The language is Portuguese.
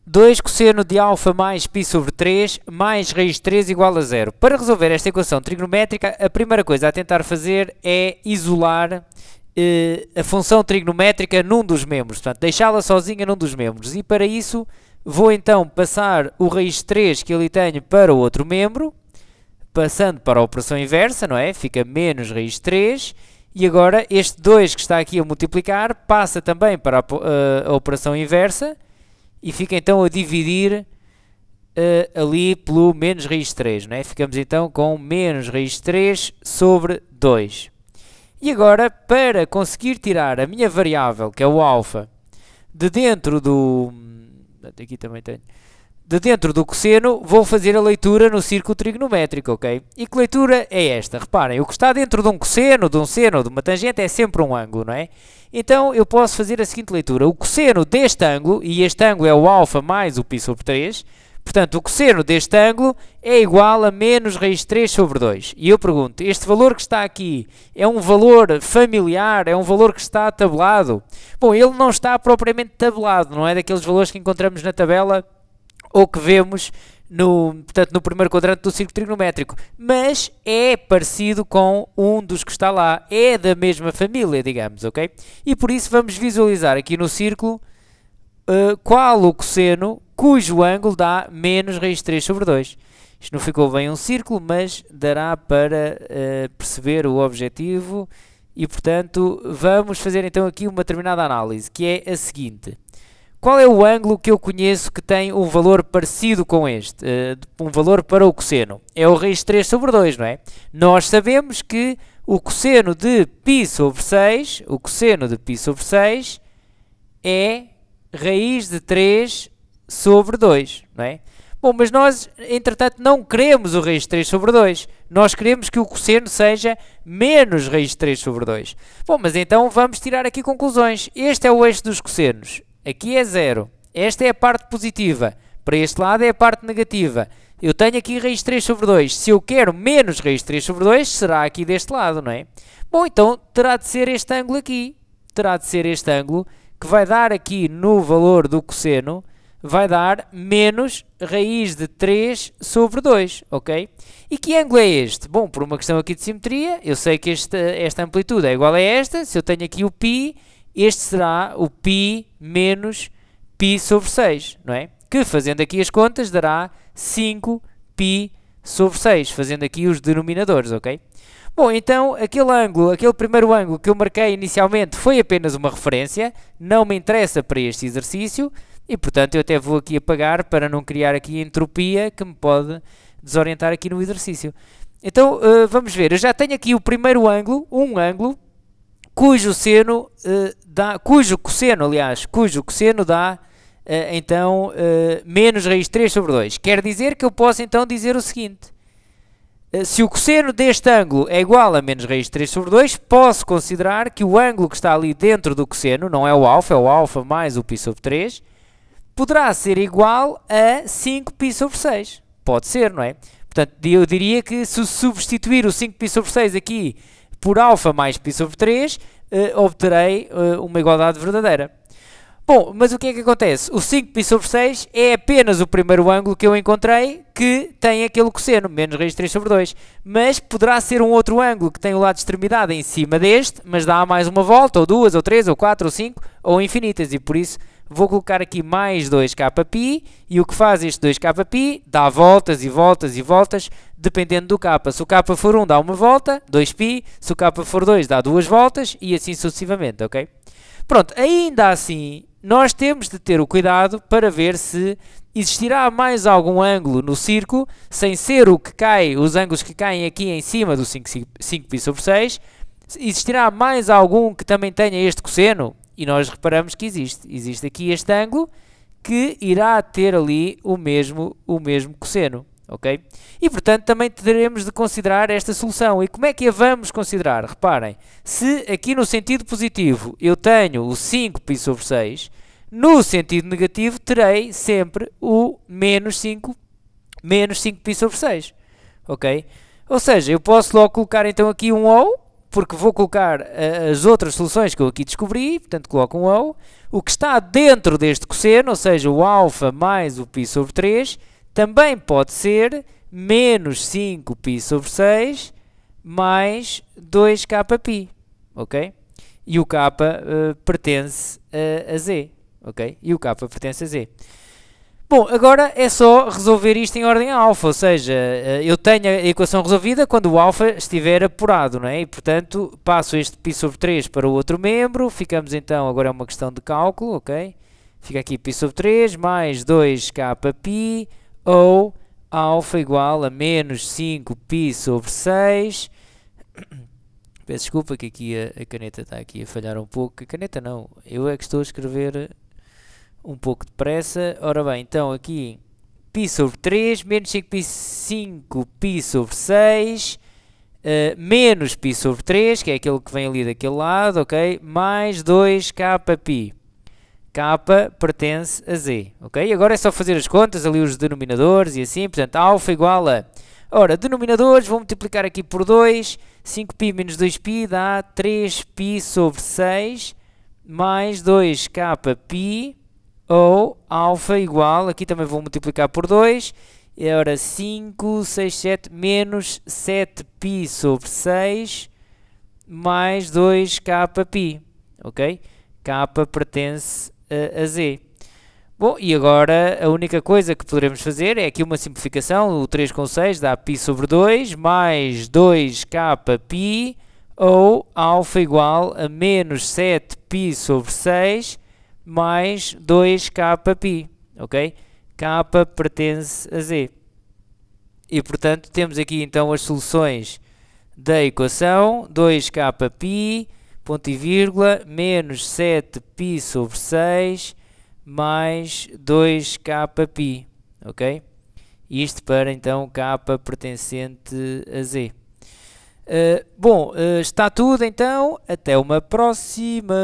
2 cosseno de alfa mais π sobre 3 mais raiz de 3 igual a 0. Para resolver esta equação trigonométrica, a primeira coisa a tentar fazer é isolar a função trigonométrica num dos membros, portanto, deixá-la sozinha num dos membros. E para isso, vou então passar o raiz de 3 que ali tenho para o outro membro, passando para a operação inversa, não é? Fica menos raiz de 3. E agora, este 2 que está aqui a multiplicar, passa também para a operação inversa, e fica então a dividir ali pelo menos raiz de 3, não é? Ficamos então com menos raiz de 3 sobre 2. E agora, para conseguir tirar a minha variável, que é o alfa, de dentro do... aqui também tenho... de dentro do cosseno, vou fazer a leitura no círculo trigonométrico, ok? E que leitura é esta? Reparem, o que está dentro de um cosseno, de um seno ou de uma tangente é sempre um ângulo, não é? Então, eu posso fazer a seguinte leitura. O cosseno deste ângulo, e este ângulo é o alfa mais o π sobre 3, portanto, o cosseno deste ângulo é igual a menos raiz de 3 sobre 2. E eu pergunto, este valor que está aqui é um valor familiar? É um valor que está tabelado? Bom, ele não está propriamente tabelado, não é daqueles valores que encontramos na tabela ou que vemos portanto, no primeiro quadrante do círculo trigonométrico, mas é parecido com um dos que está lá, é da mesma família, digamos, ok? E por isso vamos visualizar aqui no círculo qual o cosseno cujo ângulo dá menos raiz de 3 sobre 2. Isto não ficou bem um círculo, mas dará para perceber o objetivo e, portanto, vamos fazer então aqui uma determinada análise, que é a seguinte. Qual é o ângulo que eu conheço que tem um valor parecido com este? Um valor para o cosseno. É o raiz de 3 sobre 2, não é? Nós sabemos que o cosseno de π sobre 6, o cosseno de π sobre 6 é raiz de 3 sobre 2, não é? Bom, mas nós, entretanto, não queremos o raiz de 3 sobre 2. Nós queremos que o cosseno seja menos raiz de 3 sobre 2. Bom, mas então vamos tirar aqui conclusões. Este é o eixo dos cossenos. Aqui é 0. Esta é a parte positiva. Para este lado é a parte negativa. Eu tenho aqui raiz de 3 sobre 2. Se eu quero menos raiz de 3 sobre 2, será aqui deste lado, não é? Bom, então terá de ser este ângulo aqui. Terá de ser este ângulo que vai dar aqui no valor do cosseno, vai dar menos raiz de 3 sobre 2, ok? E que ângulo é este? Bom, por uma questão aqui de simetria, eu sei que esta amplitude é igual a esta. Se eu tenho aqui o π, este será o π menos π sobre 6, não é? Que, fazendo aqui as contas, dará 5π sobre 6, fazendo aqui os denominadores, ok? Bom, então, aquele primeiro ângulo que eu marquei inicialmente foi apenas uma referência, não me interessa para este exercício, e, portanto, eu até vou aqui apagar para não criar aqui entropia que me pode desorientar aqui no exercício. Então, vamos ver, eu já tenho aqui o primeiro ângulo, um ângulo, cujo cosseno dá, então, menos raiz de 3 sobre 2. Quer dizer que eu posso, então, dizer o seguinte. Se o cosseno deste ângulo é igual a menos raiz de 3 sobre 2, posso considerar que o ângulo que está ali dentro do cosseno, não é o alfa mais o π sobre 3, poderá ser igual a 5π sobre 6. Pode ser, não é? Portanto, eu diria que se substituir o 5π sobre 6 aqui por alfa mais π sobre 3, obterei uma igualdade verdadeira. Bom, mas o que é que acontece? O 5π sobre 6 é apenas o primeiro ângulo que eu encontrei que tem aquele cosseno, menos raiz de 3 sobre 2. Mas poderá ser um outro ângulo que tem o lado de extremidade em cima deste, mas dá mais uma volta, ou duas, ou três, ou quatro, ou cinco, ou infinitas. E por isso vou colocar aqui mais 2kπ, e o que faz este 2kπ? Dá voltas e voltas e voltas, dependendo do k. Se o k for 1 dá uma volta, 2π, se o k for 2 dá duas voltas, e assim sucessivamente, ok? Pronto, ainda assim, nós temos de ter o cuidado para ver se existirá mais algum ângulo no círculo, sem ser o que cai, os ângulos que caem aqui em cima do 5π sobre 6, existirá mais algum que também tenha este cosseno? E nós reparamos que existe. Existe aqui este ângulo que irá ter ali o mesmo cosseno, ok? E, portanto, também teremos de considerar esta solução. E como é que a vamos considerar? Reparem, se aqui no sentido positivo eu tenho o 5π sobre 6, no sentido negativo terei sempre o menos 5π sobre 6, ok? Ou seja, eu posso logo colocar então aqui um ou, porque vou colocar as outras soluções que eu aqui descobri, portanto coloco um ou. o que está dentro deste cosseno, ou seja, o alfa mais o π sobre 3, também pode ser menos 5π sobre 6 mais 2kπ, ok? E o k pertence a z, ok? E o k pertence a z. Bom, agora é só resolver isto em ordem alfa, ou seja, eu tenho a equação resolvida quando o alfa estiver apurado, não é? E, portanto, passo este π sobre 3 para o outro membro, ficamos então, agora é uma questão de cálculo, ok? Fica aqui π sobre 3 mais 2kπ, ou alfa igual a menos 5π sobre 6. Peço desculpa que aqui a caneta está aqui a falhar um pouco. A caneta não, eu é que estou a escrever um pouco depressa. Ora bem, então aqui π sobre 3 menos 5π sobre 6 menos π sobre 3, que é aquele que vem ali daquele lado, ok? Mais 2kπ. K pertence a z, ok? Agora é só fazer as contas, ali os denominadores e assim, portanto, alfa igual a... Ora, denominadores, vou multiplicar aqui por 2, 5π menos 2π dá 3π sobre 6 mais 2kπ, ou alfa igual, aqui também vou multiplicar por 2, e ora 5, 6, 7 menos 7π sobre 6 mais 2kπ, ok? K pertence a z. Bom, e agora a única coisa que poderemos fazer é aqui uma simplificação. O 3 com 6 dá π sobre 2 mais 2kπ, ou alfa igual a menos 7π sobre 6 mais 2kπ, ok? K pertence a z. E, portanto, temos aqui então as soluções da equação 2kπ, ponto e vírgula, menos 7π sobre 6 mais 2kπ, ok? Isto para, então, k pertencente a z. Bom, está tudo, então. Até uma próxima.